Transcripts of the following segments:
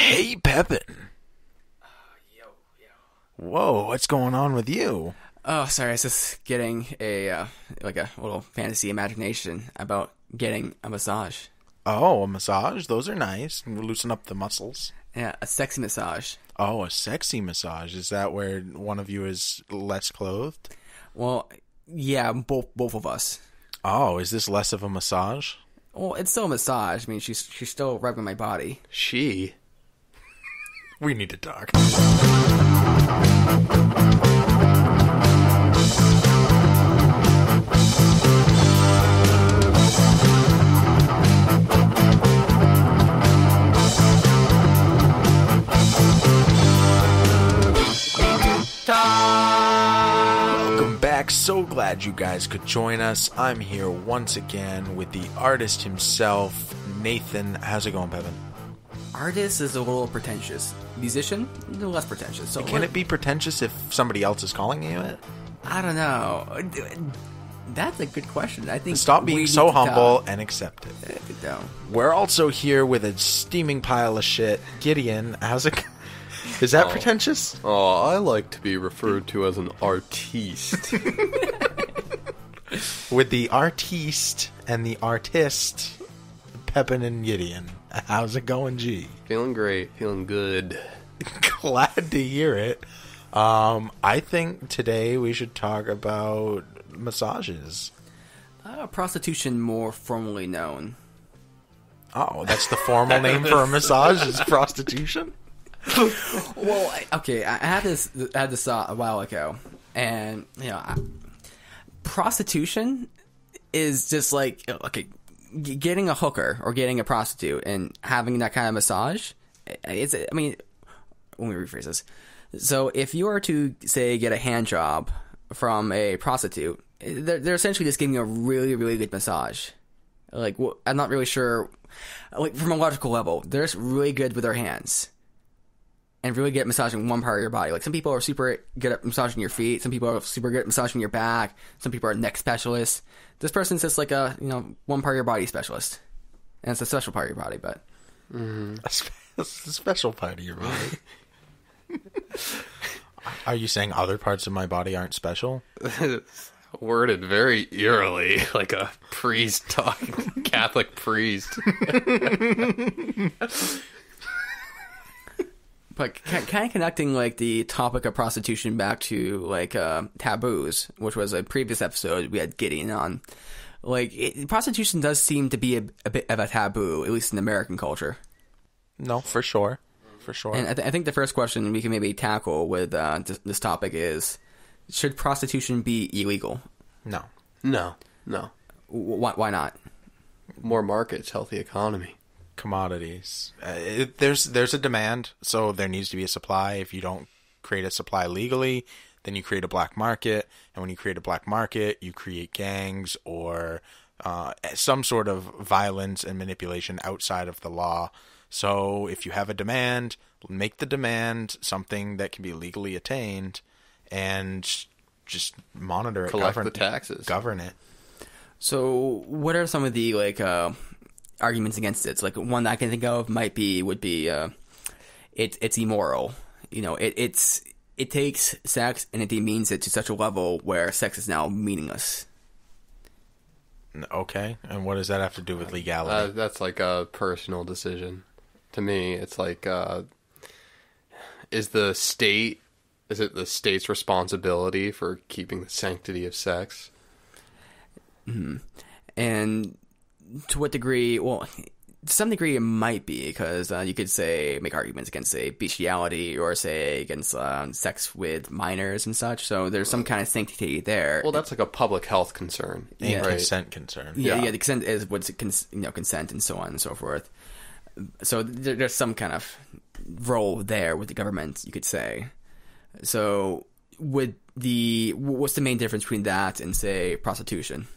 Hey, Pepin. Yo. Whoa, what's going on with you? Oh, sorry. I was just getting a little fantasy imagination about getting a massage. Oh, a massage? Those are nice. Loosen up the muscles. Yeah, a sexy massage. Oh, a sexy massage. Is that where one of you is less clothed? Well, yeah, both of us. Oh, is this less of a massage? Well, it's still a massage. I mean, she's still rubbing my body. She? We need to talk. Welcome back. So glad you guys could join us. I'm here once again with the artist himself, Nathan. How's it going, Pepin? Artist is a little pretentious. Musician, a little less pretentious. So Can it be pretentious if somebody else is calling you it? I don't know. That's a good question. I think Stop we being need so to humble talk. and accept it. No. We're also here with a steaming pile of shit. Gideon, how's it? Is that pretentious? Oh, I like to be referred to as an artiste. With the artiste and the artist, Pepin and Gideon. How's it going, G? Feeling great, feeling good. Glad to hear it. I think today we should talk about massages. Prostitution, more formally known. Oh, that's the formal name for a massage is prostitution? Well, I had this thought a while ago, and prostitution is just like getting a hooker or getting a prostitute and having that kind of massage. Let me rephrase this. So, if you were to say get a hand job from a prostitute, they're essentially just giving you a really, really good massage. I'm not really sure. From a logical level, they're just really good with their hands. And really good at massaging one part of your body. Like, some people are super good at massaging your feet. Some people are super good at massaging your back. Some people are neck specialists. This person's just like a, one part of your body specialist. And it's a special part of your body, but... A special part of your body. Are you saying other parts of my body aren't special? Worded very eerily, like a priest talking, Catholic priest. But kind of connecting the topic of prostitution back to taboos, which was a previous episode we had Gideon on. Prostitution does seem to be a bit of a taboo, at least in American culture. No, for sure. And I think the first question we can maybe tackle with this topic is: should prostitution be illegal? No. Why not? More markets, healthy economy. Commodities. There's a demand, so there needs to be a supply. If you don't create a supply legally, then you create a black market, and when you create a black market, you create gangs or some sort of violence and manipulation outside of the law. So if you have a demand, make the demand something that can be legally attained, and just monitor it, collect the taxes, govern it. So what are some of the arguments against it? So, one that I can think of would be it's immoral. It takes sex and it demeans it to such a level where sex is now meaningless. Okay, and what does that have to do with legality? That's like a personal decision. To me, it's is it the state's responsibility for keeping the sanctity of sex? Mm-hmm. And to what degree? Well, to some degree, it might be, because you could make arguments against, bestiality, or against sex with minors and such. So there's some kind of sanctity there. Well, that's like a public health concern, and right? consent concern. Yeah, the consent is what's consent and so on and so forth. So there's some kind of role there with the government, you could say. So what's the main difference between that and, prostitution?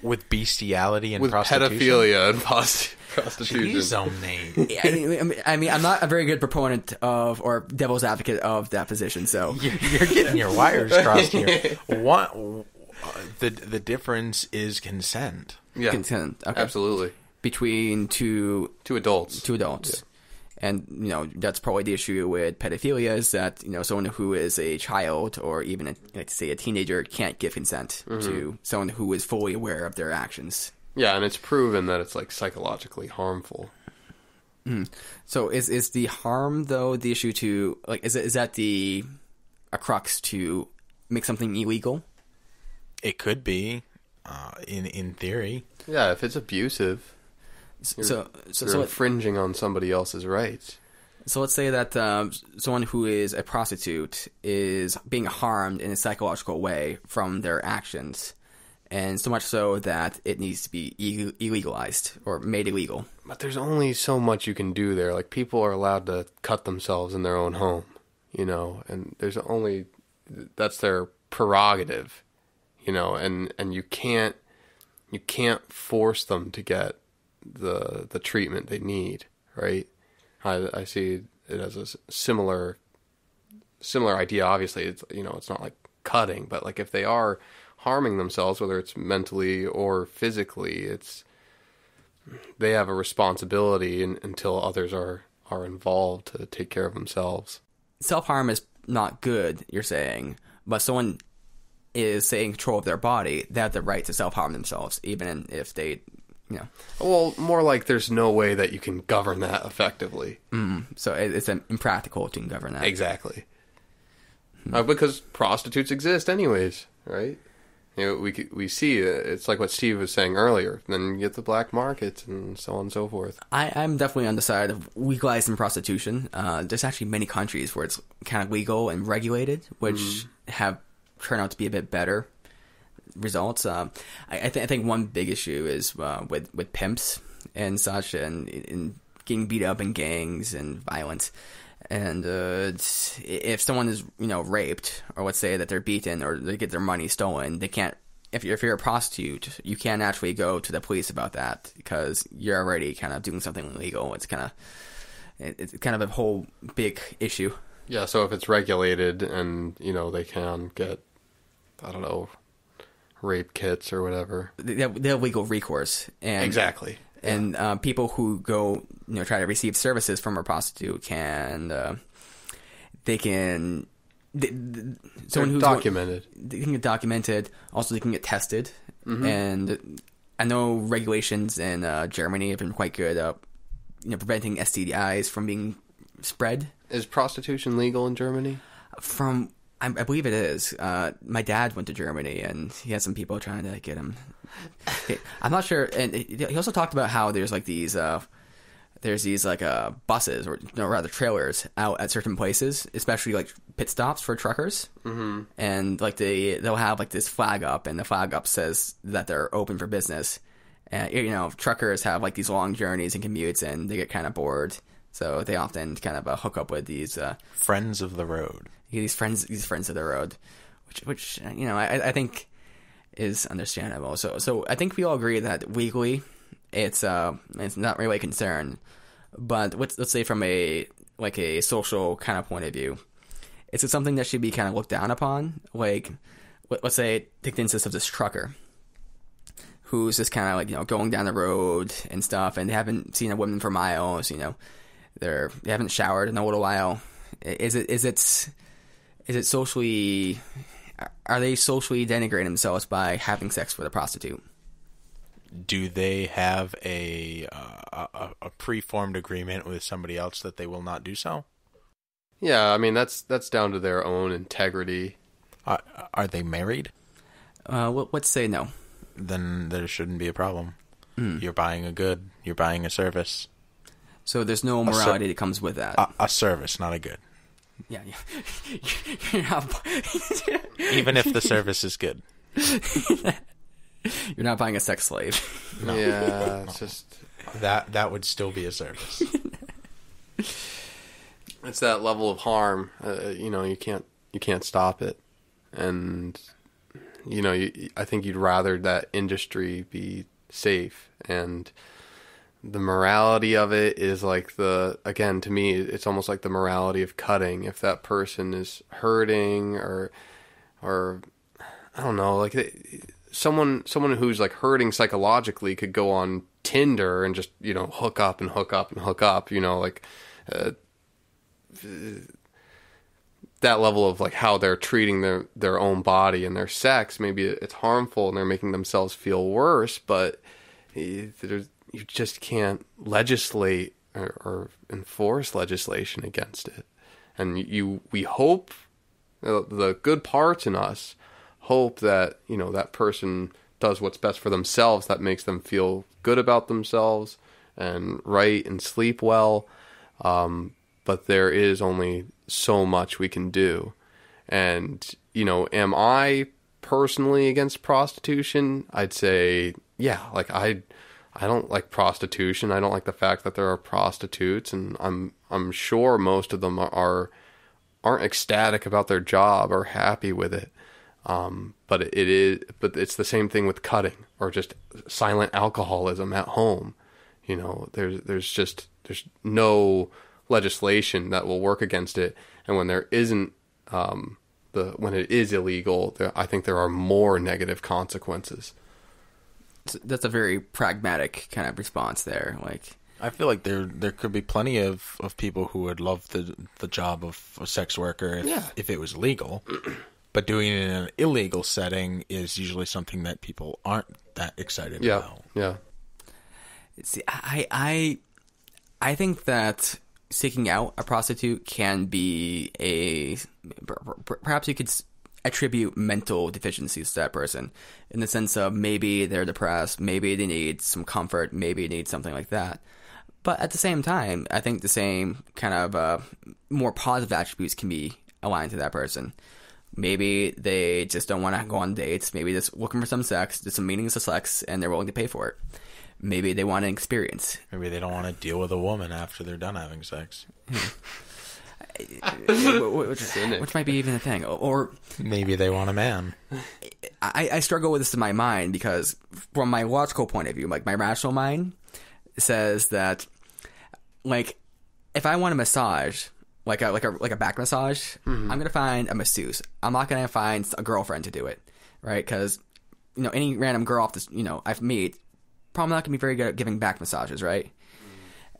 With bestiality and with prostitution? pedophilia and prostitution. Jeez, mate. I mean, I'm not a very good proponent of, or devil's advocate of, that position, so... You're getting your wires crossed here. The difference is consent. Yeah. Consent, okay. Absolutely. Between two adults. Two adults. And, that's probably the issue with pedophilia is that, someone who is a child or even, say, a teenager can't give consent to someone who is fully aware of their actions. Yeah, and it's proven that it's, like, psychologically harmful. So is the harm, though, the issue to, like, is that a crux to make something illegal? It could be, in theory. Yeah, if it's abusive, So you're infringing on somebody else's rights. So let's say that someone who is a prostitute is being harmed in a psychological way from their actions, and so much so that it needs to be illegalized or made illegal. But there's only so much you can do there. Like, people are allowed to cut themselves in their own home, and that's their prerogative, and you can't force them to get the treatment they need, right? I see it as a similar idea. Obviously, it's not like cutting, but like if they are harming themselves, whether it's mentally or physically, they have a responsibility until others are involved to take care of themselves. Self-harm is not good, you're saying, but someone is, say, in control of their body, they have the right to self-harm themselves, even if they, Well, more like there's no way that you can govern that effectively. So it's impractical to govern that. Exactly. Because prostitutes exist anyways, right? We see it's like what Steve was saying earlier. Then you get the black market and so on and so forth. I'm definitely on the side of legalizing prostitution. There's actually many countries where it's kind of legal and regulated, which have turned out to be a bit better results. I think one big issue is with pimps and such, and getting beat up in gangs and violence. And if someone is raped, or let's say that they're beaten or they get their money stolen, they can't. If you're a prostitute, you can't actually go to the police about that because you're already kind of doing something illegal. It's kind of a whole big issue. Yeah. So if it's regulated and they can get, I don't know, rape kits or whatever, they have legal recourse. And exactly. And people who go, try to receive services from a prostitute they can documented. They can get documented. Also, they can get tested. And I know regulations in Germany have been quite good at, preventing STDIs from being spread. Is prostitution legal in Germany? I believe it is. My dad went to Germany, and he had some people trying to get him. I'm not sure. And he also talked about how there's like these buses or rather trailers out at certain places, especially like pit stops for truckers. And like they'll have like this flag up, and the flag up says that they're open for business. And truckers have like these long journeys and commutes, and they get kind of bored, so they often kind of hook up with these friends of the road. These friends of the road, which I think is understandable. So I think we all agree that legally it's not really a concern, but let's say from a social kind of point of view, it's something that should be kind of looked down upon. Like let's say take the instance of this trucker who's just kind of going down the road and stuff, and they haven't seen a woman for miles. They haven't showered in a little while. Is it socially? Are they socially denigrating themselves by having sex with a prostitute? Do they have a preformed agreement with somebody else that they will not do so? Yeah, I mean that's down to their own integrity. Are they married? Let's say no. Then there shouldn't be a problem. You're buying a good. You're buying a service. So there's no morality that comes with that. A service, not a good. Yeah. You're not Even if the service is good. You're not buying a sex slave. No. Yeah, it's just that would still be a service. It's that level of harm. You can't stop it, and I think you'd rather that industry be safe, and the morality of it is like again, to me, it's almost like the morality of cutting. If that person is hurting or I don't know, like someone who's like hurting psychologically could go on Tinder and just, hook up, that level of like how they're treating their own body and their sex. Maybe it's harmful and they're making themselves feel worse, but you just can't legislate or enforce legislation against it. And we hope, the good parts in us hope that, that person does what's best for themselves, that makes them feel good about themselves and right and sleep well. But there is only so much we can do. And, am I personally against prostitution? I'd say, yeah, like I don't like prostitution. I don't like the fact that there are prostitutes, and I'm sure most of them aren't ecstatic about their job or happy with it. But it's the same thing with cutting or just silent alcoholism at home. There's no legislation that will work against it, and when there isn't, when it is illegal, I think there are more negative consequences. That's a very pragmatic kind of response there. Like, I feel like there could be plenty of people who would love the job of a sex worker if it was legal, but doing it in an illegal setting is usually something that people aren't that excited about. Yeah. See, I think that seeking out a prostitute can be perhaps you could attribute mental deficiencies to that person, in the sense of maybe they're depressed, maybe they need some comfort, maybe they need something like that. But at the same time, I think the same kind of more positive attributes can be aligned to that person. Maybe they just don't want to go on dates. Maybe they're just looking for some sex, just some meaningless sex, and they're willing to pay for it. Maybe they want an experience. Maybe they don't want to deal with a woman after they're done having sex. Which might be even a thing. Or maybe they want a man. I struggle with this in my mind because from my logical point of view, like my rational mind says that, like, if I want a massage, like a back massage, I'm going to find a masseuse. I'm not going to find a girlfriend to do it, right? Because, any random girl off this, I've met, probably not going to be very good at giving back massages, right?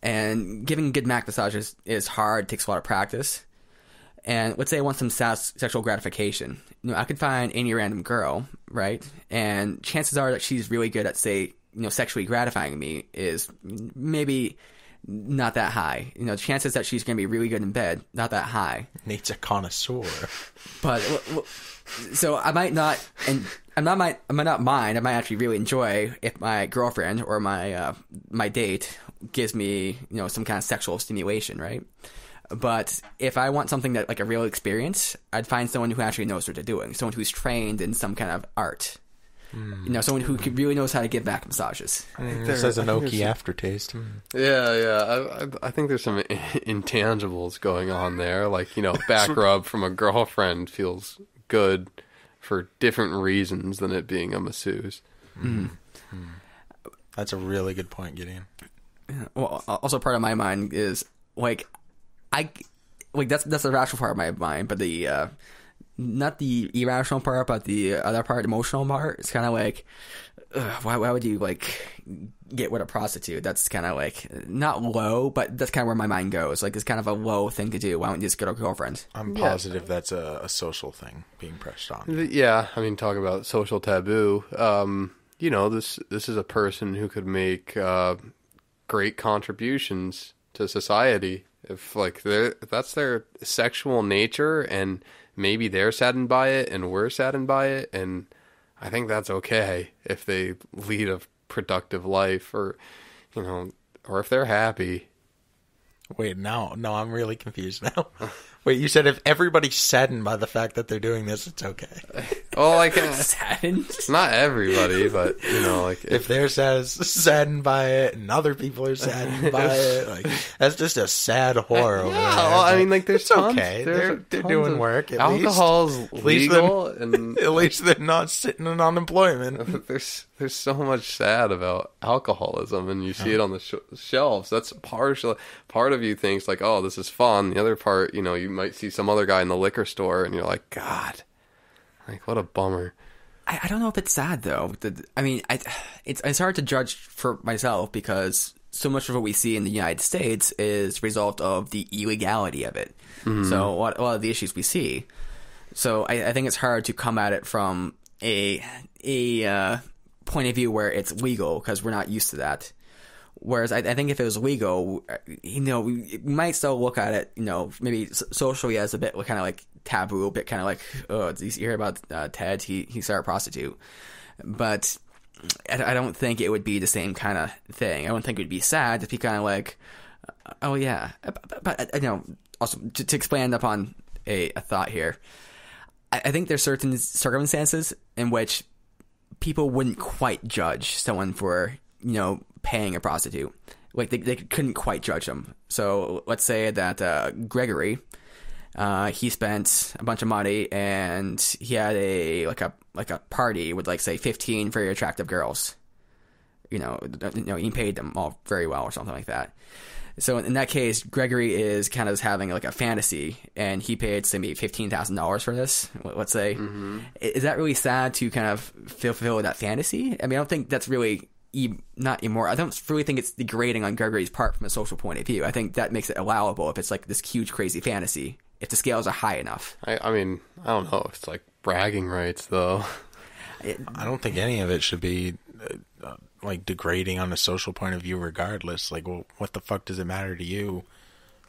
And giving good back massages is hard, takes a lot of practice. And let's say I want some sexual gratification. I could find any random girl, right? And chances are that she's really good at, say, sexually gratifying me is maybe not that high. Chances that she's going to be really good in bed, not that high. Nate's a connoisseur. But so I might not, and I might not mind. I might actually really enjoy if my girlfriend or my date gives me some kind of sexual stimulation, right? But if I want something that, like, a real experience, I'd find someone who actually knows what they're doing, someone who's trained in some kind of art. Someone who really knows how to give back massages. This has an oaky aftertaste. Yeah. I think there's some intangibles going on there. Like, back rub from a girlfriend feels good for different reasons than it being a masseuse. That's a really good point, Gideon. Well, also part of my mind is, like, that's the rational part of my mind, but the not the irrational part, but the other part, emotional part. It's kind of like, why would you, like, get with a prostitute? That's kind of like not low, but that's kind of where my mind goes. Like, it's kind of a low thing to do. Why don't you just get a girlfriend? I'm positive that's a social thing being pressed on. Yeah, I mean, talk about social taboo. This is a person who could make great contributions to society if that's their sexual nature, and maybe they're saddened by it and we're saddened by it, and I think that's okay if they lead a productive life, or if they're happy. Wait, no, I'm really confused now. Wait, you said if everybody's saddened by the fact that they're doing this, it's okay. Well, saddened? Not everybody, but if they're saddened by it and other people are saddened by it, that's just a sad horror over there. Well, I mean, there's tons, okay. They're doing work. Alcohol's legal, and at least they're not sitting in unemployment. There's so much sad about alcoholism, and you see it on the shelves. That's part of you thinks like, oh, this is fun. The other part, you might see some other guy in the liquor store, and you're like, God, like, what a bummer. I don't know if it's sad though. I mean, it's hard to judge for myself because so much of what we see in the United States is a result of the illegality of it. So a lot of the issues we see. So I think it's hard to come at it from a point of view where it's legal, because we're not used to that. Whereas I think if it was legal, we might still look at it, maybe socially as a bit kind of like taboo, a bit kind of like, oh, you hear about Ted, he started a prostitute. But I don't think it would be the same kind of thing. I don't think it would be sad to be kind of like, oh yeah. But also to expand upon a thought here, I think there's certain circumstances in which people wouldn't quite judge someone for, paying a prostitute. Like they couldn't quite judge them. So let's say that Gregory, he spent a bunch of money and he had a party with say 15 very attractive girls. He paid them all very well or something like that. So in that case, Gregory is kind of having a fantasy, and he paid say maybe $15,000 for this. Let's say, Is that really sad to kind of fulfill that fantasy? I mean, I don't think that's really not immoral. I don't really think it's degrading on Gregory's part from a social point of view. I think that makes it allowable if it's this huge crazy fantasy, if the scales are high enough. I mean, I don't know. It's like bragging rights, though. I don't think any of it should be degrading on a social point of view regardless. Well, what the fuck does it matter to you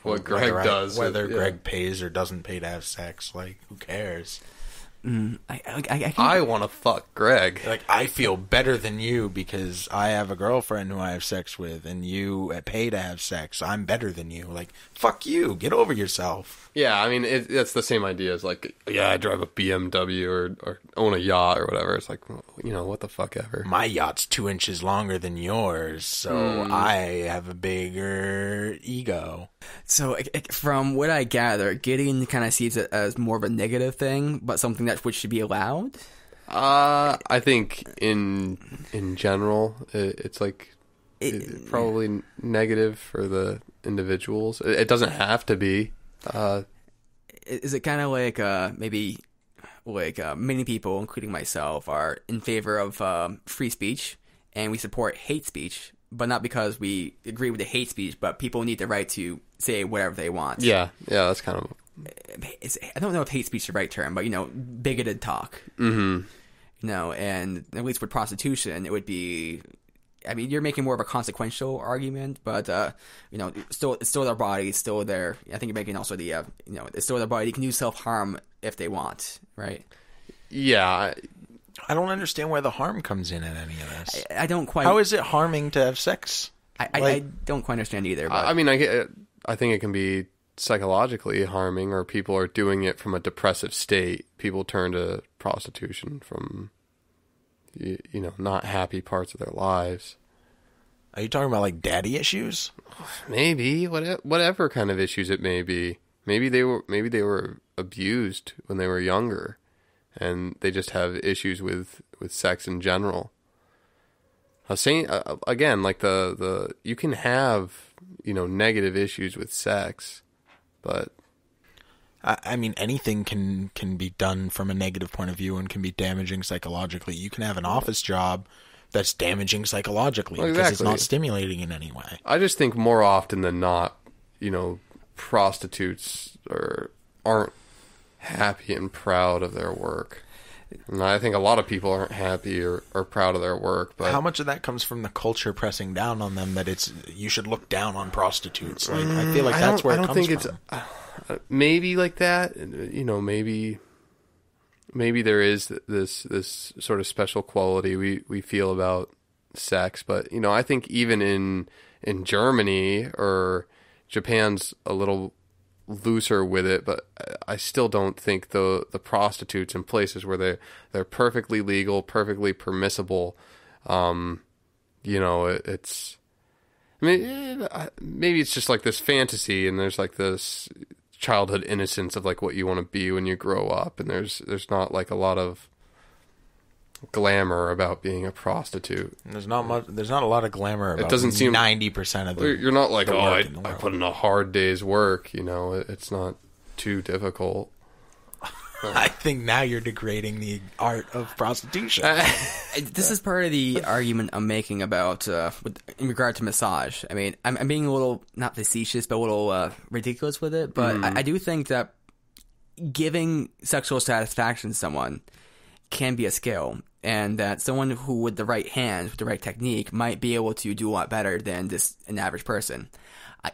what Greg does, whether Greg pays or doesn't pay to have sex? Who cares? I want to fuck Greg. I feel better than you because I have a girlfriend who I have sex with, and you pay to have sex. I'm better than you. Fuck you. Get over yourself. Yeah, I mean, it's the same idea as I drive a BMW or own a yacht or whatever. It's what the fuck ever. My yacht's 2 inches longer than yours, so I have a bigger ego. So from what I gather, Gideon kind of sees it as more of a negative thing, but something which should be allowed. I think in general, it's probably negative for the individuals. It doesn't have to be. Is it kind of maybe many people, including myself, are in favor of free speech, and we support hate speech, but not because we agree with the hate speech, but people need the right to say whatever they want. Yeah, that's kind of. I don't know if hate speech is the right term, but bigoted talk. Mm-hmm. And at least with prostitution, it would be. I mean, you're making more of a consequential argument, but it's still their body, it's still their. I think you're making also the it's still their body. They can do self-harm if they want, right? Yeah, I don't understand where the harm comes in any of this. I don't quite. How is it harming to have sex? I don't quite understand either. But. I mean, I think it can be psychologically harming, or people are doing it from a depressive state. People turn to prostitution from not happy parts of their lives. Are you talking about daddy issues? Maybe whatever kind of issues it may be. Maybe they were abused when they were younger, and they just have issues with sex in general. I was saying again, the you can have negative issues with sex, but I mean, anything can be done from a negative point of view and can be damaging psychologically. You can have an office job that's damaging psychologically because it's not stimulating in any way. I just think more often than not, prostitutes aren't happy and proud of their work. And I think a lot of people aren't happy or proud of their work. But how much of that comes from the culture pressing down on them that you should look down on prostitutes? I feel like that's where it comes from. Maybe like that, maybe there is this sort of special quality we feel about sex, but I think even in Germany or Japan's a little looser with it, but I still don't think the prostitutes in places where they're perfectly legal, perfectly permissible, it's. I mean, maybe it's just this fantasy, and there's this childhood innocence of what you want to be when you grow up, and there's not a lot of glamour about being a prostitute. There's not a lot of glamour about. It doesn't seem 90% of the. You're not I put in a hard day's work. It's not too difficult. I think now you're degrading the art of prostitution. This is part of the argument I'm making about in regard to massage. I mean, I'm being a little, not facetious, but a little ridiculous with it. But I do think that giving sexual satisfaction to someone can be a skill, and that someone who, with the right hands, with the right technique, might be able to do a lot better than just an average person.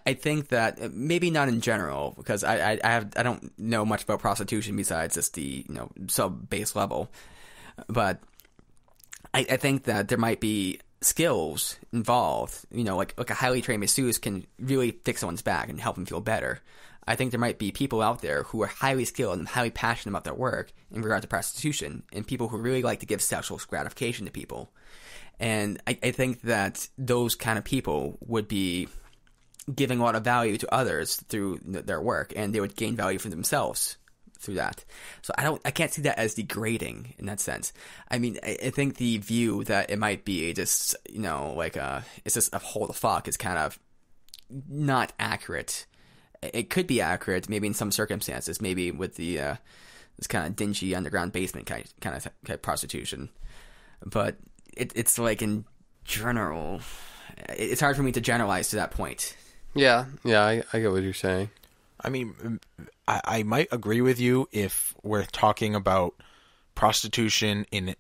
I think that maybe not in general, because I don't know much about prostitution besides just the sub base level, but I think that there might be skills involved. Like a highly trained masseuse can really fix someone's back and help them feel better. I think there might be people out there who are highly skilled and highly passionate about their work in regard to prostitution, and people who really like to give sexual gratification to people. And I think that those kind of people would be giving a lot of value to others through their work, and they would gain value for themselves through that. So I can't see that as degrading in that sense. I mean, I think the view that it might be just, it's just a hole to fuck is kind of not accurate. It could be accurate, maybe in some circumstances, maybe with the this kind of dingy underground basement kind of prostitution. But it's like in general, it's hard for me to generalize to that point. Yeah, I get what you're saying. I mean, I might agree with you if we're talking about prostitution in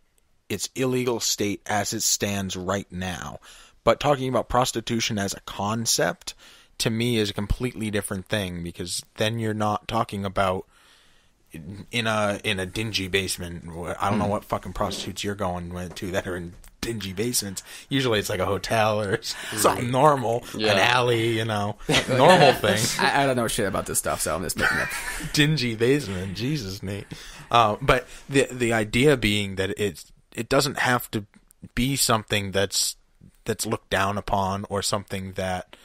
its illegal state as it stands right now. But talking about prostitution as a concept, to me, is a completely different thing, because then you're not talking about in a dingy basement. I don't know what fucking prostitutes you're going to that are in dingy basements. Usually it's like a hotel or something normal, an alley, normal thing. I don't know shit about this stuff, so I'm just making up. Dingy basement, Jesus, Nate. But the idea being that it doesn't have to be something that's looked down upon, or something that,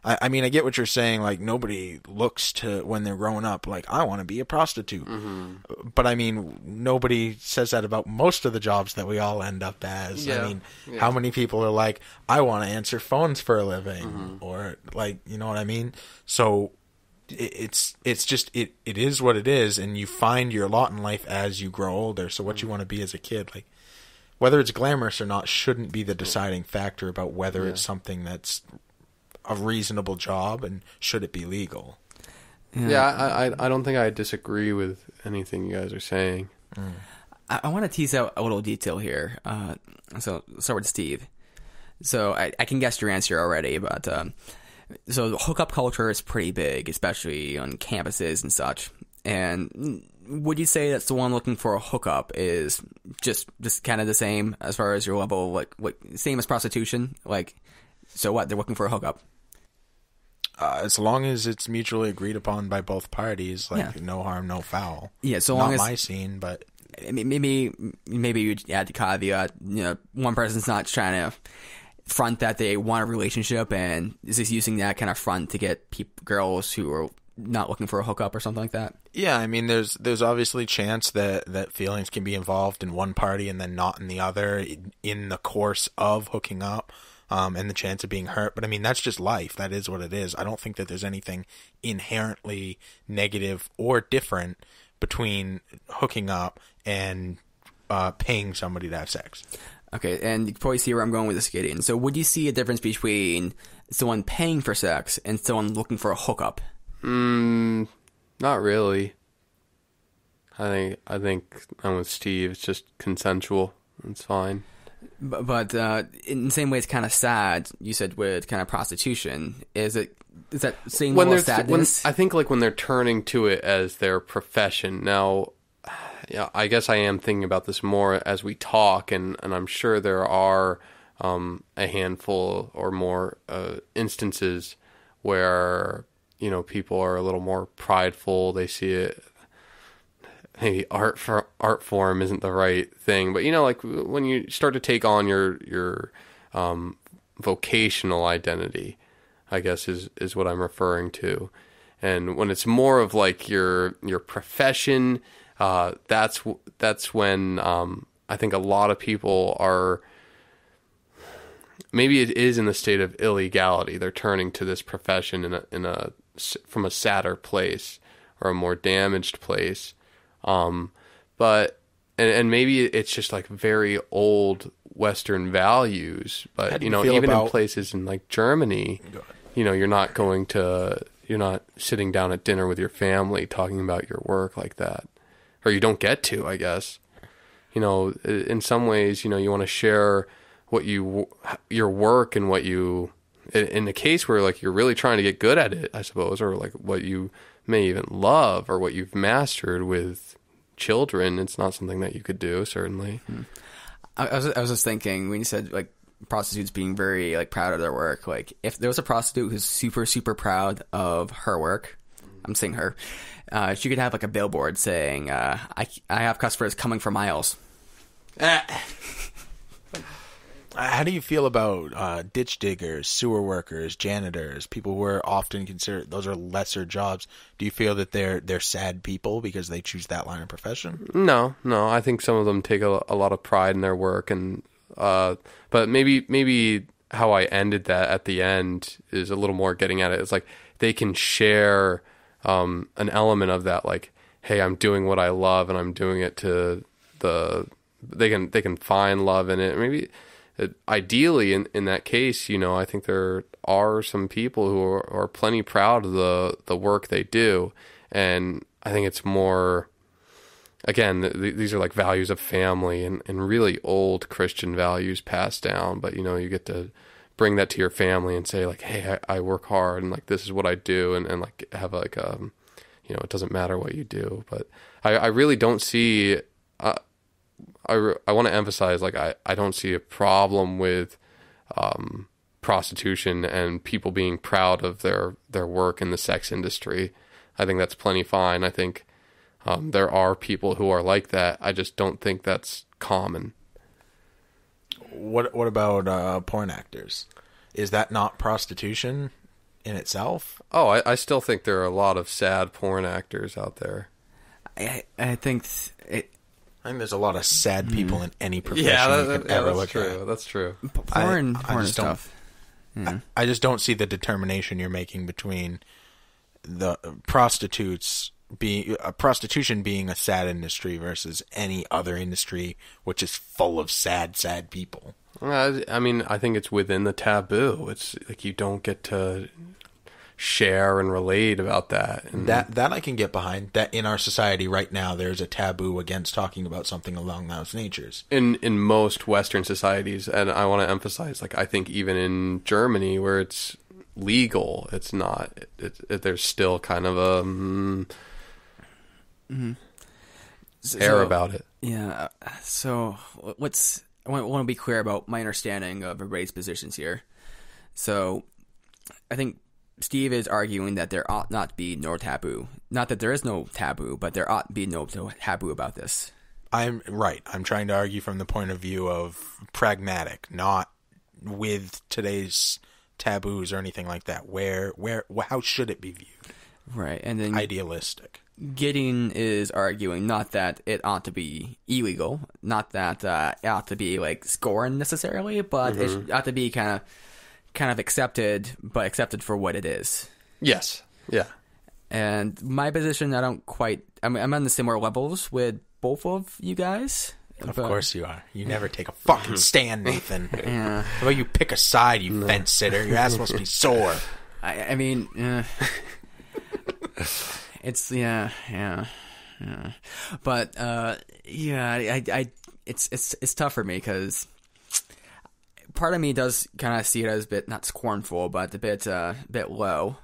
I mean, I get what you're saying. Like, nobody looks to, when they're growing up, like, I want to be a prostitute. Mm-hmm. But I mean, nobody says that about most of the jobs that we all end up as. Yeah. I mean, how many people are like, I want to answer phones for a living, mm-hmm. or like, you know what I mean? So it's just, it is what it is, and you find your lot in life as you grow older. So what you want to be as a kid, like, whether it's glamorous or not, shouldn't be the deciding factor about whether it's something that's a reasonable job and should it be legal. I don't think I disagree with anything you guys are saying. I want to tease out a little detail here. So start with Steve. So I can guess your answer already, but so the hookup culture is pretty big, especially on campuses and such. And would you say that someone looking for a hookup is just kind of the same as far as your level, like same as prostitution? Like, so what? They're looking for a hookup. As long as it's mutually agreed upon by both parties, like no harm, no foul. Yeah, so not long as my scene, but maybe you add the caveat. One person's not trying to front that they want a relationship and is just using that kind of front to get girls who are not looking for a hookup or something like that. Yeah, I mean, there's obviously chance that feelings can be involved in one party and then not in the other in the course of hooking up. And the chance of being hurt. But I mean, that's just life. That is what it is. I don't think that there's anything inherently negative or different between hooking up and paying somebody to have sex. Okay, and you can probably see where I'm going with this, Gideon. So would you see a difference between someone paying for sex and someone looking for a hookup? Not really. I think I'm with Steve. It's just consensual. It's fine. But in the same way, it's kind of sad. You said with kind of prostitution, is that same level of sadness? I think like when they're turning to it as their profession. Now, I guess I am thinking about this more as we talk, and I'm sure there are a handful or more instances where people are a little more prideful. They see it. Maybe art form isn't the right thing, but like when you start to take on your vocational identity, I guess is what I'm referring to, and when it's more of like your profession, that's when I think a lot of people are. Maybe it is in the state of illegality. They're turning to this profession from a sadder place or a more damaged place. But and maybe it's just like very old Western values, but you know, even in places in like Germany, you know, you're not sitting down at dinner with your family talking about your work like that, or you don't get to, I guess. You know, in some ways, you know, you want to share your work and what you, in the case where like you're really trying to get good at it, I suppose, or like what you may even love or what you've mastered with children, it's not something that you could do, certainly. I was just thinking when you said like prostitutes being very like proud of their work, like if there was a prostitute who's super, super proud of her work, I'm saying her, she could have like a billboard saying, I have customers coming for miles. How do you feel about ditch diggers, sewer workers, janitors, people who are often considered, those are lesser jobs? Do you feel that they're sad people because they choose that line of profession? No. I think some of them take a lot of pride in their work, and but maybe how I ended that at the end is a little more getting at it. It's like they can share an element of that, like, hey, I'm doing what I love, and I'm doing it to they can find love in it. Maybe. Ideally, in that case, you know, I think there are some people who are plenty proud of the work they do, and I think it's more, again, these are like values of family and really old Christian values passed down, but, you know, you get to bring that to your family and say, like, hey, I work hard, and, like, this is what I do, and like, have, like, you know, it doesn't matter what you do, but I really don't see... I want to emphasize, like, I don't see a problem with prostitution and people being proud of their work in the sex industry. I think that's plenty fine. I think there are people who are like that. I just don't think that's common. What about porn actors? Is that not prostitution in itself? Oh, I still think there are a lot of sad porn actors out there. I think I think there's a lot of sad people in any profession you could ever look at. That's true. Porn is tough. I just don't see the determination you're making between the prostitution being a sad industry versus any other industry which is full of sad people. I mean, I think it's within the taboo. It's like you don't get to share and relate about that. And that I can get behind. That in our society right now, there's a taboo against talking about something along those natures. In most Western societies, and I want to emphasize, like, I think even in Germany, where it's legal, it's not. There's still kind of a air about it. Yeah. So I want to be clear about my understanding of everybody's positions here. So I think Steve is arguing that there ought not be no taboo. Not that there is no taboo, but there ought be no taboo about this. I'm right. I'm trying to argue from the point of view of pragmatic, not with today's taboos or anything like that. How should it be viewed? Right, and then idealistic. Gideon is arguing not that it ought to be illegal, not that it ought to be like scorned necessarily, but it ought to be kind of accepted, but accepted for what it is. Yes. Yeah. And my position, I'm on the similar levels with both of you guys. Of course you are. You never take a fucking stand, Nathan. Yeah. How about you pick a side, you fence sitter? Your ass must be sore. I mean, it's yeah. But it's tough for me because part of me does kind of see it as a bit not scornful, but a bit low.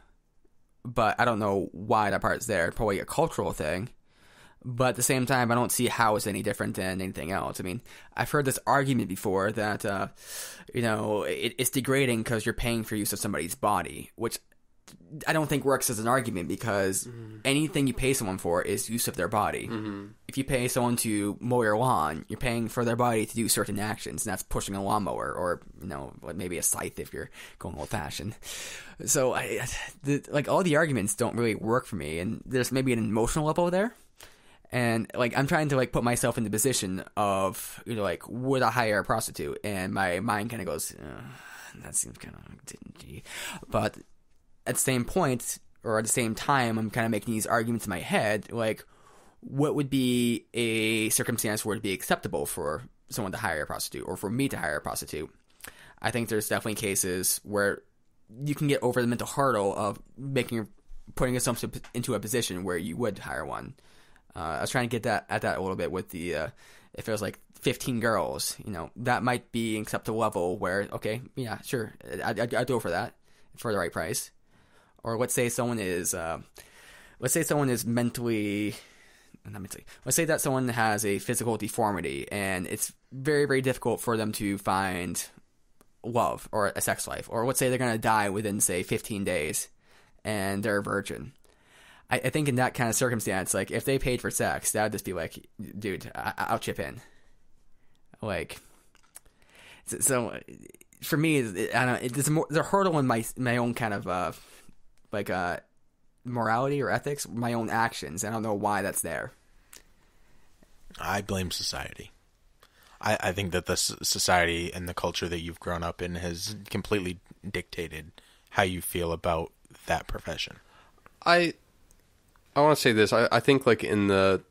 But I don't know why that part's there. Probably a cultural thing. But at the same time, I don't see how it's any different than anything else. I mean, I've heard this argument before that, it's degrading because you're paying for use of somebody's body, which I don't think works as an argument because anything you pay someone for is use of their body. Mm-hmm. If you pay someone to mow your lawn, you're paying for their body to do certain actions, and that's pushing a lawnmower or, maybe a scythe if you're going old-fashioned. So, all the arguments don't really work for me, and there's maybe an emotional level there. And, I'm trying to, put myself in the position of, would I hire a prostitute? And my mind kind of goes, that seems kind of dingy. But at the same point, or at the same time, I'm kind of making these arguments in my head, what would be a circumstance where it'd be acceptable for someone to hire a prostitute or for me to hire a prostitute? I think there's definitely cases where you can get over the mental hurdle of putting yourself into a position where you would hire one. I was trying to get at that a little bit with the if it was like 15 girls, that might be an acceptable level where, okay, yeah, sure, I'd go for that for the right price. Or let's say someone is mentally. Let's say that someone has a physical deformity and it's very, very difficult for them to find love or a sex life. Or let's say they're going to die within, say, 15 days and they're a virgin. I think in that kind of circumstance, like, if they paid for sex, that would just be like, dude, I'll chip in. Like, so for me, I don't know, there's a hurdle in my own kind of, morality or ethics, my own actions. I don't know why that's there. I blame society. I think that the society and the culture that you've grown up in has completely dictated how you feel about that profession. I want to say this. I think, like, in the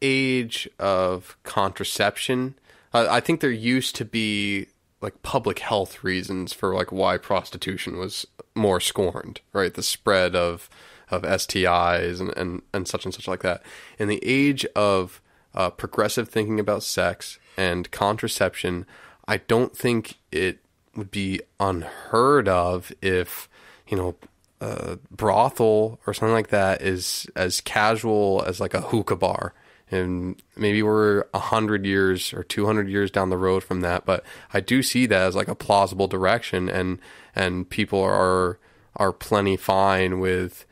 age of contraception, I think there used to be, like, public health reasons for, like, why prostitution was more scorned, right? The spread of STIs and such like that. In the age of progressive thinking about sex and contraception, I don't think it would be unheard of if, a brothel or something like that is as casual as, like, a hookah bar. And maybe we're 100 years or 200 years down the road from that, but I do see that as, like, a plausible direction, and people are plenty fine with,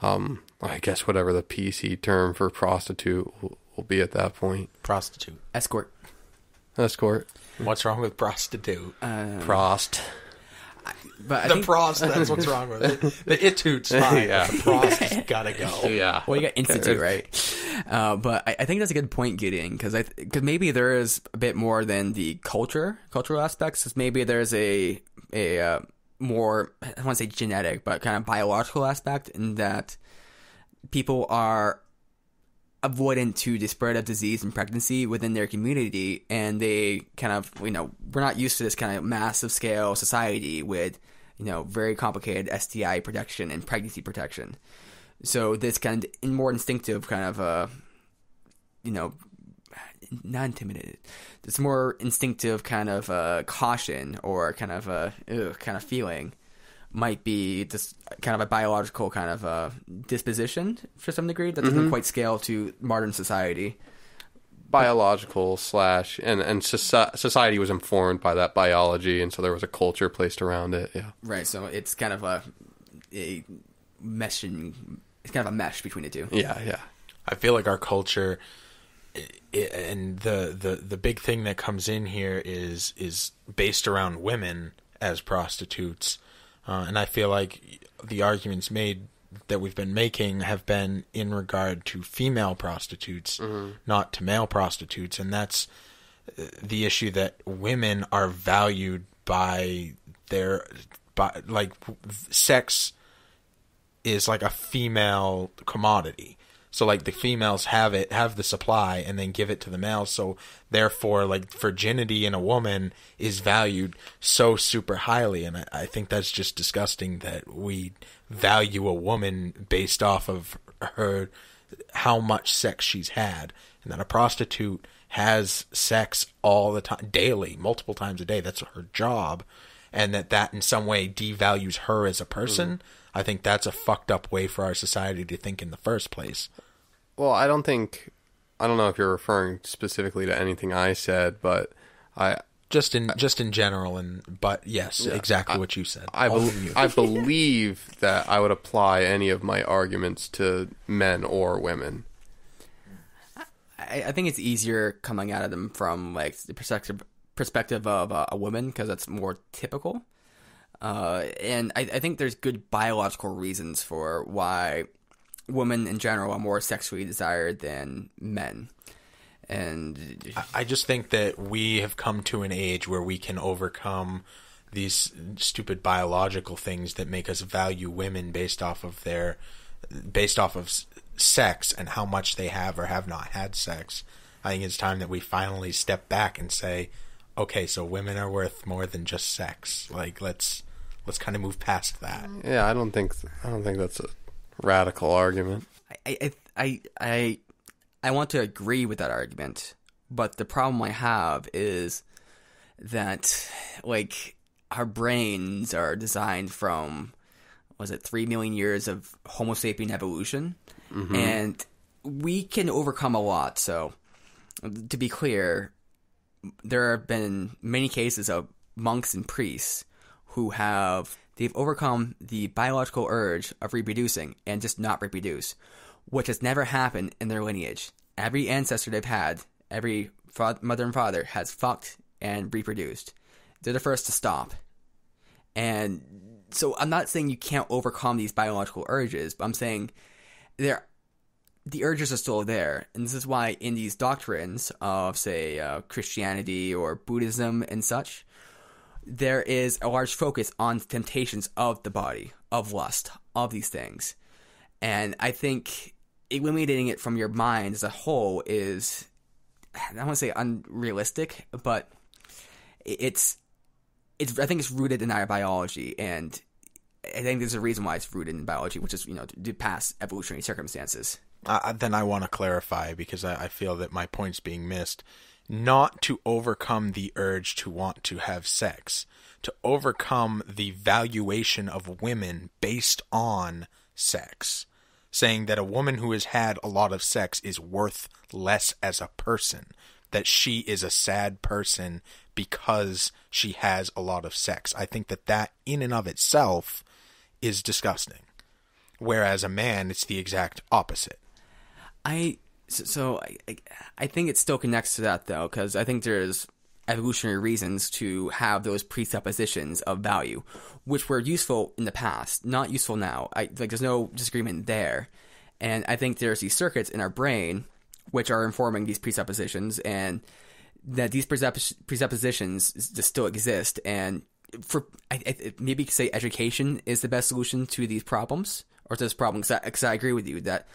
I guess, whatever the PC term for prostitute will be at that point. Prostitute. Escort. What's wrong with prostitute? Prost. But prost, that's what's wrong with it. The itude's fine. Yeah. The prost has gotta go. Yeah. Well, you got institute, right? But I think that's a good point, Gideon, because maybe there is a bit more than the cultural aspects. Maybe there's a more, I don't want to say genetic, but kind of biological aspect in that people are avoidant to the spread of disease and pregnancy within their community, and they kind of, we're not used to this kind of massive scale society with, very complicated STI protection and pregnancy protection. So this kind of more instinctive kind of, not intimidated. This more instinctive kind of caution or kind of feeling might be just kind of a biological kind of disposition for some degree that doesn't quite scale to modern society. Biological / and society was informed by that biology, and so there was a culture placed around it. Yeah, right. So it's kind of a meshing. It's kind of a mesh between the two. Yeah. I feel like our culture, and the big thing that comes in here is based around women as prostitutes. And I feel like the arguments made that we've been making have been in regard to female prostitutes, not to male prostitutes. And that's the issue, that women are valued by sex is like a female commodity. So, like, the females have the supply and then give it to the males. So, therefore, like, virginity in a woman is valued so super highly. And I think that's just disgusting that we value a woman based off of how much sex she's had. And that a prostitute has sex all the time, daily, multiple times a day. That's her job. And that in some way devalues her as a person. I think that's a fucked up way for our society to think in the first place. Well, I don't know if you're referring specifically to anything I said, but just in general, but yes, exactly what you said. I believe that I would apply any of my arguments to men or women. I think it's easier coming at them from, like, the perspective of a woman, because that's more typical. And I think there's good biological reasons for why women in general are more sexually desired than men. And I just think that we have come to an age where we can overcome these stupid biological things that make us value women based off of sex and how much they have or have not had sex, I think it's time that we finally step back and say, okay, so women are worth more than just sex. Like, let's kind of move past that. Yeah, I don't think that's a radical argument. I want to agree with that argument, but the problem I have is that, like, our brains are designed from, 3 million years of Homo sapien evolution, and we can overcome a lot. So, to be clear, there have been many cases of monks and priests who they've overcome the biological urge of reproducing and just not reproduce, which has never happened in their lineage. Every ancestor they've had, every mother and father has fucked and reproduced. They're the first to stop. And so I'm not saying you can't overcome these biological urges, but I'm saying the urges are still there. And this is why in these doctrines of, say, Christianity or Buddhism and such, there is a large focus on temptations of the body, of lust, of these things. And I think eliminating it from your mind as a whole is, I don't want to say unrealistic, but I think it's rooted in our biology, and I think there's a reason why it's rooted in biology, which is, to past evolutionary circumstances. Then I want to clarify, because I feel that my point's being missed. Not to overcome the urge to want to have sex, to overcome the valuation of women based on sex. Saying that a woman who has had a lot of sex is worth less as a person. That she is a sad person because she has a lot of sex. I think that in and of itself is disgusting. Whereas a man, it's the exact opposite. I think it still connects to that, though, because I think there's evolutionary reasons to have those presuppositions of value, which were useful in the past, not useful now. There's no disagreement there. And I think there's these circuits in our brain which are informing these presuppositions, and that these presuppositions just still exist. And maybe you could say education is the best solution to these problems, or to this problem, because I agree with you that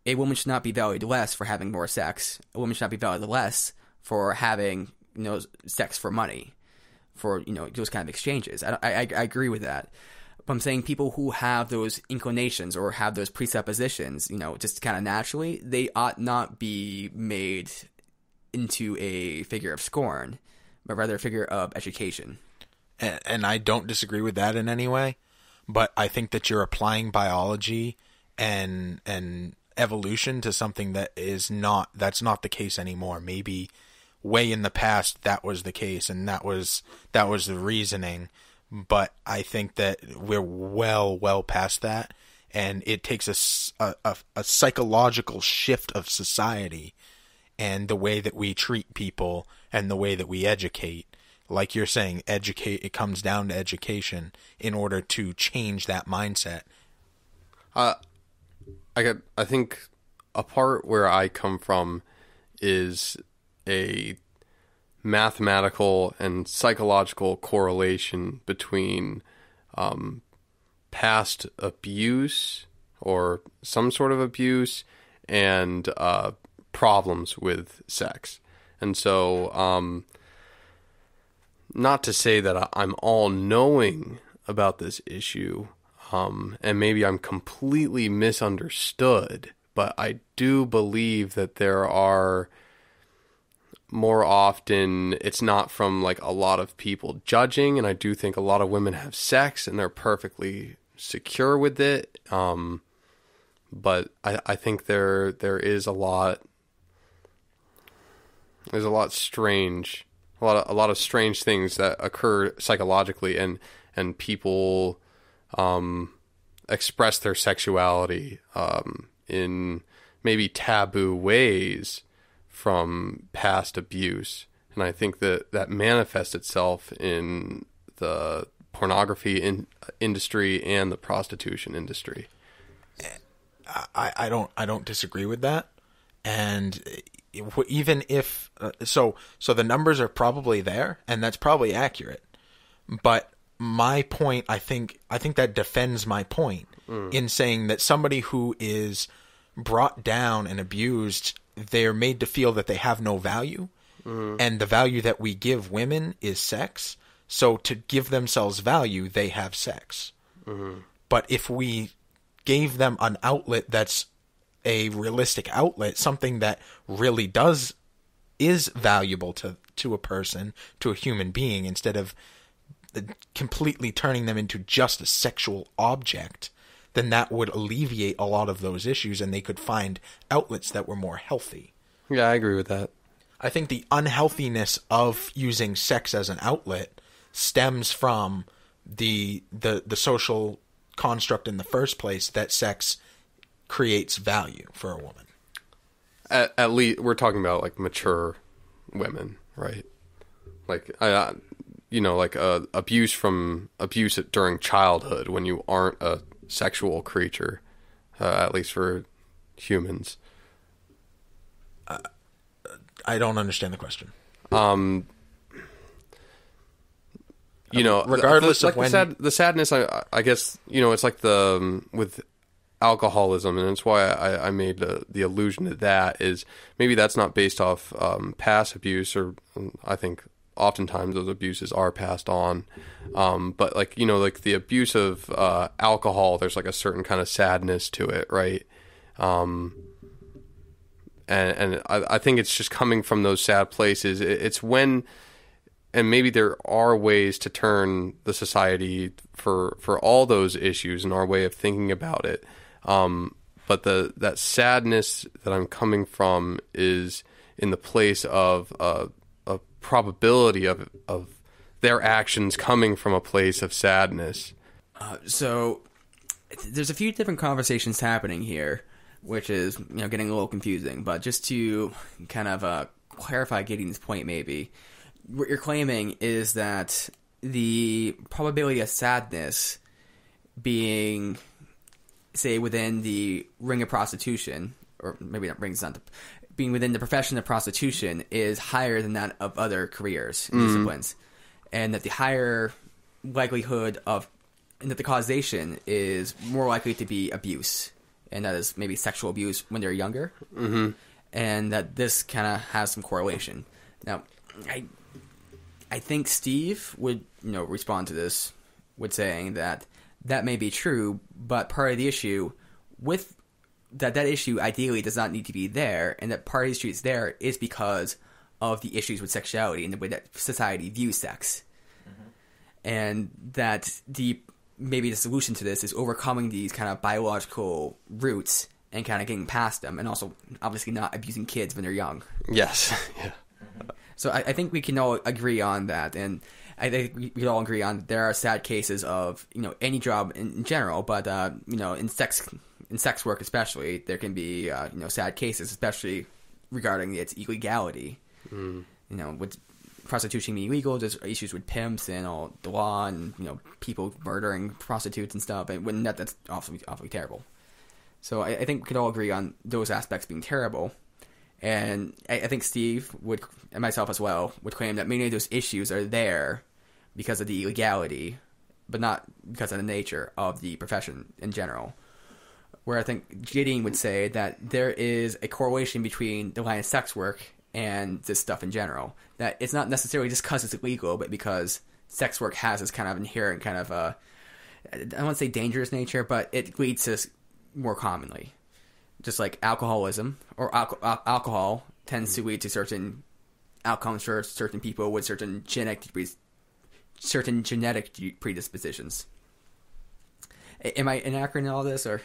a woman should not be valued less for having more sex. A woman should not be valued less for having, sex for money, for, those kind of exchanges. I agree with that. But I'm saying people who have those inclinations or have those presuppositions, just kind of naturally, they ought not be made into a figure of scorn, but rather a figure of education. And I don't disagree with that in any way, but I think that you're applying biology and evolution to something that's not the case anymore. Maybe way in the past that was the case, and that was the reasoning, but I think that we're well past that, and it takes a psychological shift of society and the way that we treat people and the way that we educate. Like you're saying, it comes down to education in order to change that mindset. I think a part where I come from is a mathematical and psychological correlation between past abuse or some sort of abuse and problems with sex. And so, not to say that I'm all-knowing about this issue, and maybe I'm completely misunderstood, but I do believe that there are, more often, it's not from like a lot of people judging, and I do think a lot of women have sex and they're perfectly secure with it. But I think there is a lot. There's a lot of strange things that occur psychologically, and people express their sexuality in maybe taboo ways from past abuse. And I think that manifests itself in the pornography industry and the prostitution industry. I don't disagree with that. And even if so the numbers are probably there, and that's probably accurate. But my point, I think that defends my point in saying that somebody who is brought down and abused, they're made to feel that they have no value. And the value that we give women is sex. So to give themselves value, they have sex. But if we gave them an outlet that's a realistic outlet, something that really is valuable to a person, to a human being, instead of completely turning them into just a sexual object, then that would alleviate a lot of those issues, and they could find outlets that were more healthy. Yeah, I agree with that. I think the unhealthiness of using sex as an outlet stems from the social construct in the first place that sex creates value for a woman. At least we're talking about like mature women, right? Like abuse during childhood when you aren't a sexual creature, at least for humans. I don't understand the question. Regardless of when the sadness, I guess, it's like with alcoholism, and that's why I made the allusion to that, is maybe that's not based off past abuse, or I think oftentimes those abuses are passed on. But like the abuse of alcohol, there's like a certain kind of sadness to it, right? And I think it's just coming from those sad places. It's when, and maybe there are ways to turn the society for all those issues and our way of thinking about it. But that sadness that I'm coming from is in the place of a probability of their actions coming from a place of sadness. So there's a few different conversations happening here, which is getting a little confusing. But just to kind of clarify Gideon's point, maybe what you're claiming is that the probability of sadness being, say, within the ring of prostitution, or maybe not rings, not being within the profession of prostitution, is higher than that of other careers and disciplines, and that the higher likelihood of, and that the causation is more likely to be abuse, and that is maybe sexual abuse when they're younger, and that this kind of has some correlation. Now, I think Steve would respond to this with saying that may be true, but part of the issue with that issue ideally does not need to be there, and that part of the issue is there is because of the issues with sexuality and the way that society views sex, and that maybe the solution to this is overcoming these kind of biological roots and kind of getting past them, and also obviously not abusing kids when they're young. Yes. Yeah. So I think we can all agree on that, and I think we can all agree on there are sad cases of any job in general, but in sex work especially, there can be sad cases, especially regarding its illegality. With prostitution being illegal, there's issues with pimps and all the law, and people murdering prostitutes and stuff, and when that's awfully terrible. So I think we could all agree on those aspects being terrible. And I think Steve would, and myself as well, would claim that many of those issues are there because of the illegality, but not because of the nature of the profession in general. Where I think Gideon would say that there is a correlation between the line of sex work and this stuff in general. That it's not necessarily just because it's illegal, but because sex work has this kind of inherent kind of, I don't want to say dangerous nature, but it leads to more commonly. Just like alcoholism, or alcohol tends to lead to certain outcomes for certain people with certain genetic predispositions. Am I inaccurate in all this, or?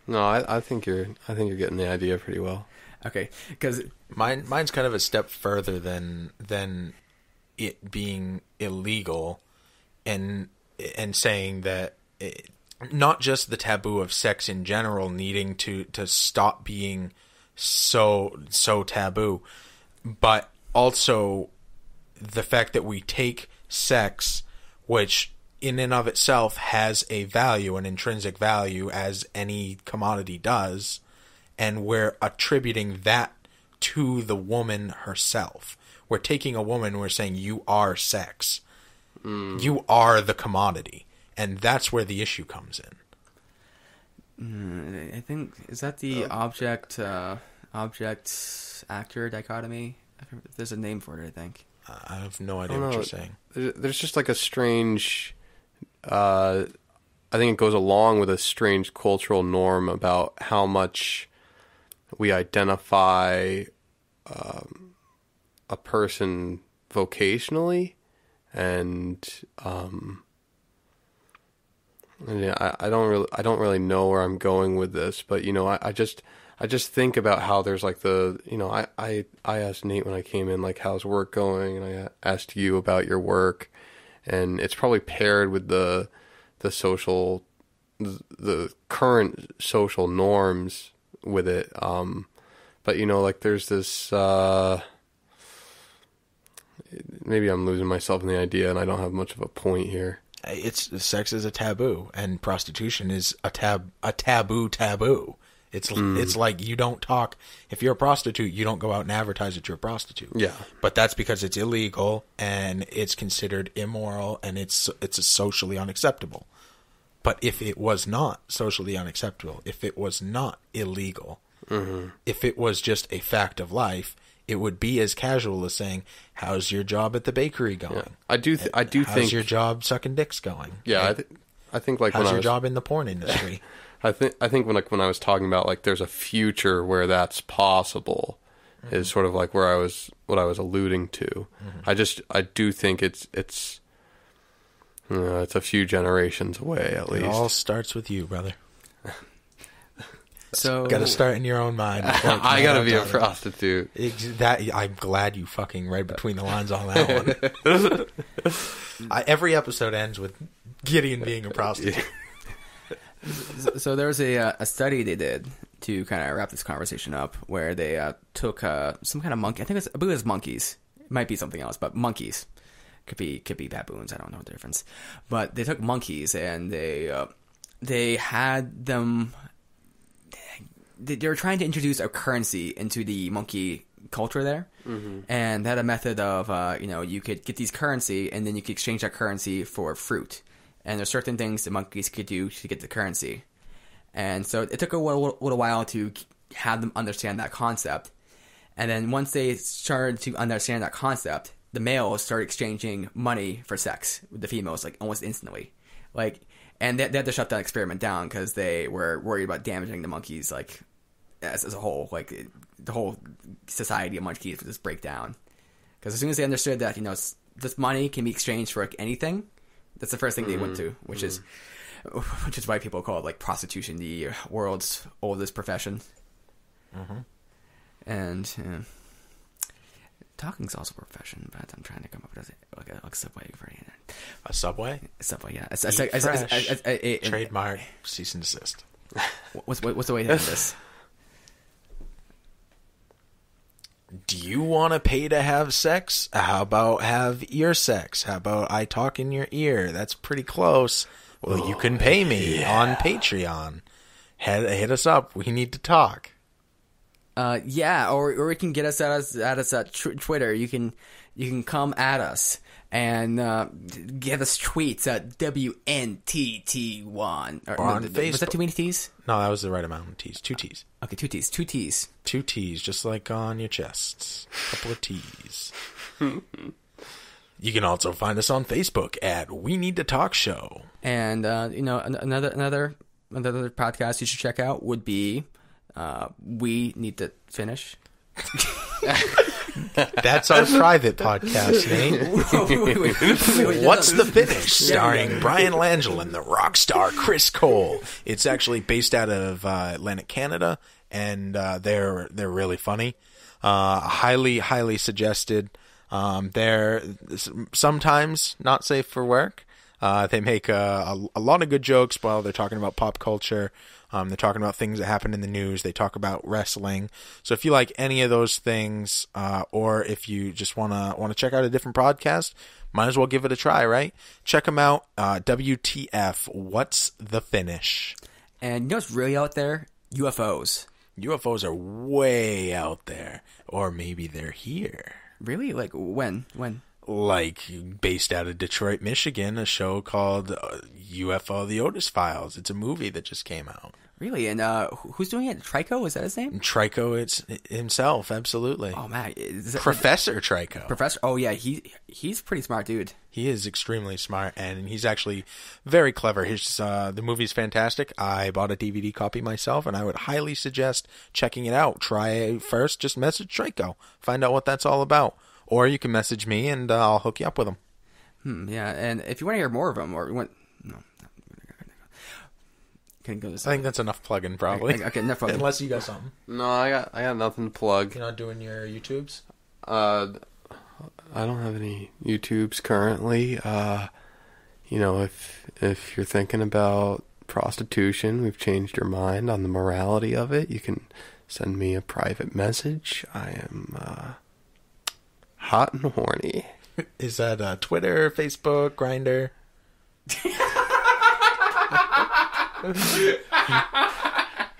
No, I think you're getting the idea pretty well. Okay, because mine's kind of a step further than it being illegal, and saying that not just the taboo of sex in general needing to stop being so taboo, but also the fact that we take sex, which in and of itself has a value, an intrinsic value, as any commodity does, and we're attributing that to the woman herself. We're taking a woman, we're saying, you are sex. You are the commodity. And that's where the issue comes in. I think, is that the object actor dichotomy? There's a name for it, I think. I have no idea what you're saying. There's just like a strange, I think it goes along with a strange cultural norm about how much we identify a person vocationally, and yeah, I don't really know where I'm going with this, but I just think about how there's like I asked Nate when I came in, like, how's work going, and I asked you about your work, and it's probably paired with the current social norms with it, but like there's this maybe I'm losing myself in the idea and I don't have much of a point here. Sex is a taboo, and prostitution is a taboo. It's like you don't talk. If you're a prostitute, you don't go out and advertise that you're a prostitute. Yeah, but that's because it's illegal and it's considered immoral and it's socially unacceptable. But if it was not socially unacceptable, if it was not illegal, if it was just a fact of life, it would be as casual as saying, "How's your job at the bakery going?" Yeah. I do think. How's your job sucking dicks going? Yeah, I think like how's your job in the porn industry? I think when I was talking about like there's a future where that's possible, is sort of like what I was alluding to. I do think it's a few generations away at least. It all starts with you, brother. So got to start in your own mind. I got to be a prostitute. I'm glad you fucking read between the lines on that one. Every episode ends with Gideon being a prostitute. So there was a study they did to kind of wrap this conversation up, where they took some kind of monkey. I believe it was monkeys. It might be something else, but monkeys. Could be baboons. I don't know the difference. But they took monkeys and they had them. They were trying to introduce a currency into the monkey culture there, and they had a method of you could get these currency and then you could exchange that currency for fruit. And there's certain things the monkeys could do to get the currency. And so it took a little while to have them understand that concept. And then once they started to understand that concept, the males started exchanging money for sex with the females, like almost instantly. And they had to shut that experiment down because they were worried about damaging the monkeys, like as a whole. Like the whole society of monkeys would just break down. Because as soon as they understood that this money can be exchanged for like anything, that's the first thing they went to, which is why people call it like prostitution, the world's oldest profession. And talking's also a profession, but I'm trying to come up with a subway variant. A subway? A subway, yeah. Trademark, cease and desist. What's the way to end this? Do you want to pay to have sex? How about have ear sex? How about I talk in your ear? That's pretty close. Well, you can pay me on Patreon. Hit us up. We need to talk. Yeah, or you can get us at Twitter. You can come at us and give us tweets at WNTT1. Or on Facebook. Was that too many T's? No, that was the right amount of T's. 2 T's. Okay, 2 T's. 2 T's. 2 T's, just like on your chests. A couple of T's. You can also find us on Facebook at We Need to Talk Show. And another podcast you should check out would be We Need to Finish. That's our private podcast, Nate. What's the Finish? Starring Brian Langell and the rock star Chris Cole. It's actually based out of Atlantic Canada, and they're really funny. Highly suggested. They're sometimes not safe for work. They make a lot of good jokes while they're talking about pop culture. They're talking about things that happen in the news. They talk about wrestling. So if you like any of those things, or if you just want to check out a different podcast, might as well give it a try, right? Check them out. WTF, What's the Finish? And you know what's really out there? UFOs. UFOs are way out there. Or maybe they're here. Really? Like when? Like based out of Detroit, Michigan, a show called UFO: The Otis Files. It's a movie that just came out. Really? And who's doing it? Trico? Is that his name? Trico, it's himself, absolutely. Oh man, Professor Trico. Professor. Oh yeah, he's a pretty smart dude. He is extremely smart, and he's actually very clever. The movie's fantastic. I bought a DVD copy myself, and I would highly suggest checking it out. Try it first. Just message Trico. Find out what that's all about. Or you can message me, and I'll hook you up with him. Yeah, and if you want to hear more of him, or you want... No. I think that's enough plugging, probably. Okay, enough plugging. Unless you got something. No, I got nothing to plug. You're not doing your YouTubes? I don't have any YouTubes currently. If you're thinking about prostitution, we've changed your mind on the morality of it, you can send me a private message. I am hot and horny. Is that Twitter, Facebook, Grindr?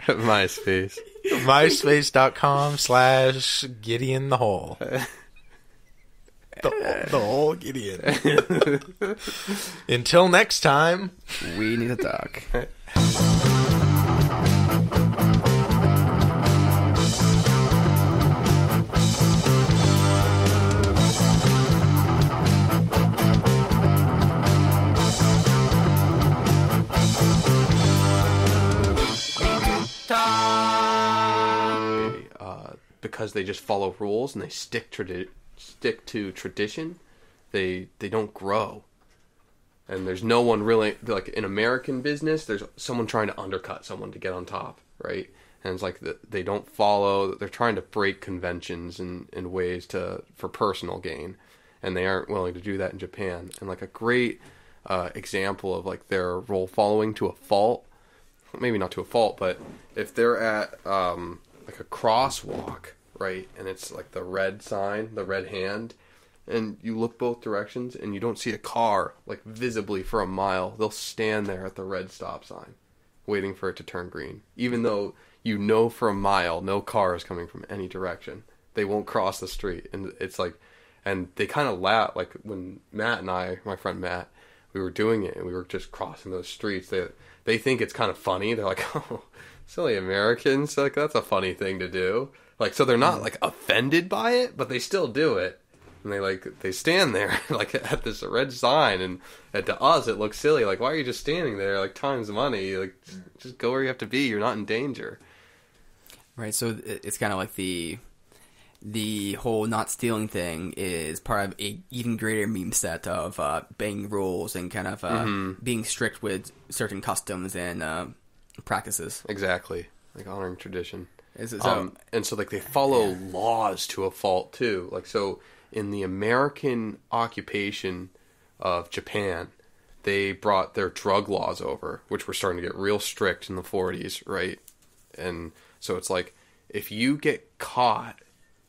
MySpace. MySpace.com/Gideon the Hole. The whole Gideon. Until next time, we need to talk. Because they just follow rules and they stick to tradition, they don't grow. And there's no one really, like in American business, there's someone trying to undercut someone to get on top, right? And it's like they don't follow, they're trying to break conventions in ways for personal gain, and they aren't willing to do that in Japan. And like a great example of like their rule following to a fault, maybe not to a fault, but if they're at like a crosswalk, right, and it's like the red sign, the red hand, and you look both directions and you don't see a car like visibly for a mile, they'll stand there at the red stop sign waiting for it to turn green, even though you know for a mile no car is coming from any direction. They won't cross the street. And it's like, and they kind of laugh, like when Matt and I, my friend Matt, we were doing it and we were just crossing those streets, they think it's kind of funny. They're like, oh, silly Americans, like that's a funny thing to do. Like, so they're not like offended by it, but they still do it. And they stand there like at this red sign, and to us it looks silly. Like, why are you just standing there? Like, time's money. Like, just go where you have to be. You're not in danger. Right. So it's kind of like the whole not stealing thing is part of a even greater meme set of banging rules and kind of being strict with certain customs and practices. Exactly. Like honoring tradition. And so like they follow laws to a fault too. Like, so in the American occupation of Japan, they brought their drug laws over, which were starting to get real strict in the 40s, right? And so it's like, if you get caught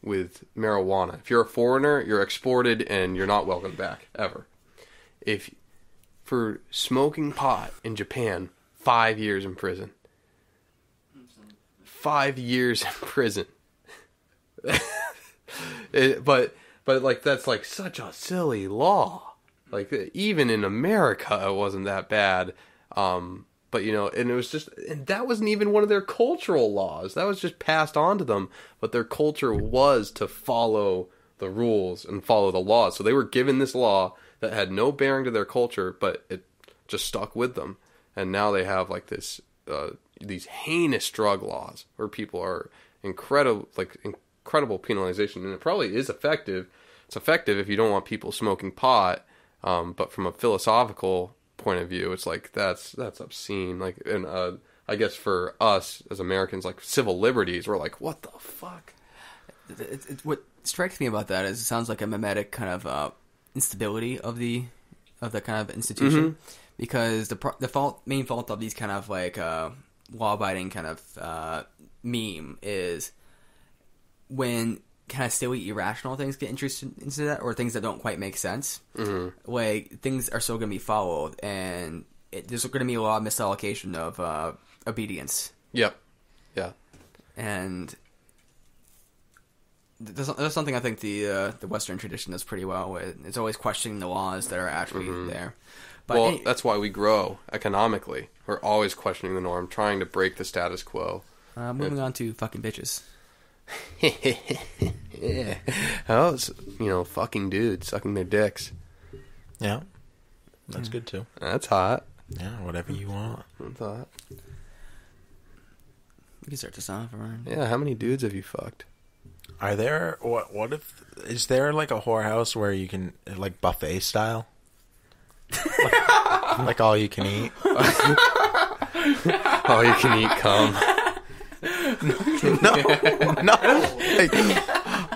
with marijuana, if you're a foreigner, you're exported and you're not welcome back, ever. If for smoking pot in Japan, 5 years in prison. 5 years in prison. But like, that's like such a silly law. Like, even in America it wasn't that bad. But you know, and it was just, and that wasn't even one of their cultural laws. That was just passed on to them. But their culture was to follow the rules and follow the laws. So they were given this law that had no bearing to their culture, but it just stuck with them. And now they have like this, these heinous drug laws where people are incredible penalization, and it probably is effective. It's effective if you don't want people smoking pot, but from a philosophical point of view, it's like that's obscene. Like, and I guess for us as Americans, like civil liberties, we're like, what the fuck? What strikes me about that is it sounds like a mimetic kind of instability of the kind of institution, because the main fault of these kind of like law-abiding kind of meme is when kind of silly, irrational things get interested into that, or things that don't quite make sense. Like, things are still going to be followed, and there's going to be a lot of misallocation of obedience. Yep. Yeah. And There's something I think the Western tradition does pretty well with. It's always questioning the laws that are actually there. But that's why we grow economically. We're always questioning the norm, trying to break the status quo. Moving on to fucking bitches. Yeah. Oh, it's, fucking dudes sucking their dicks. Yeah. That's good too. That's hot. Yeah, whatever you want. That's hot. We can start this off, Ryan. Yeah, how many dudes have you fucked? Are there what if is there like a whorehouse where you can like buffet style? like all you can eat? All you can eat cum. No. Like,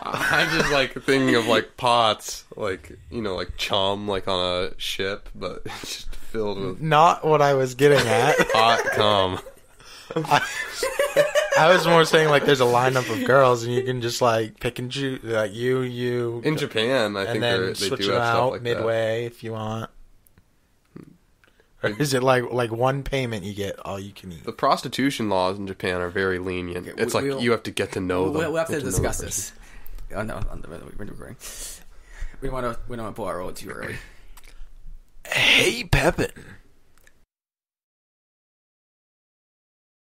I'm just like thinking of like pots, like like chum, like on a ship, but it's just filled with not what I was getting at. hot cum. I was more saying like there's a lineup of girls and you can just like pick and choose like you in Japan. I think and then they switch do them have stuff out like midway if you want. Or is it like one payment you get all you can eat? that. The prostitution laws in Japan are very lenient. Okay, it's like you have to get to know them. We'll have to Get know discuss the this. Oh no, we're recording. We don't want to pull our roll too early. Hey, Pepin.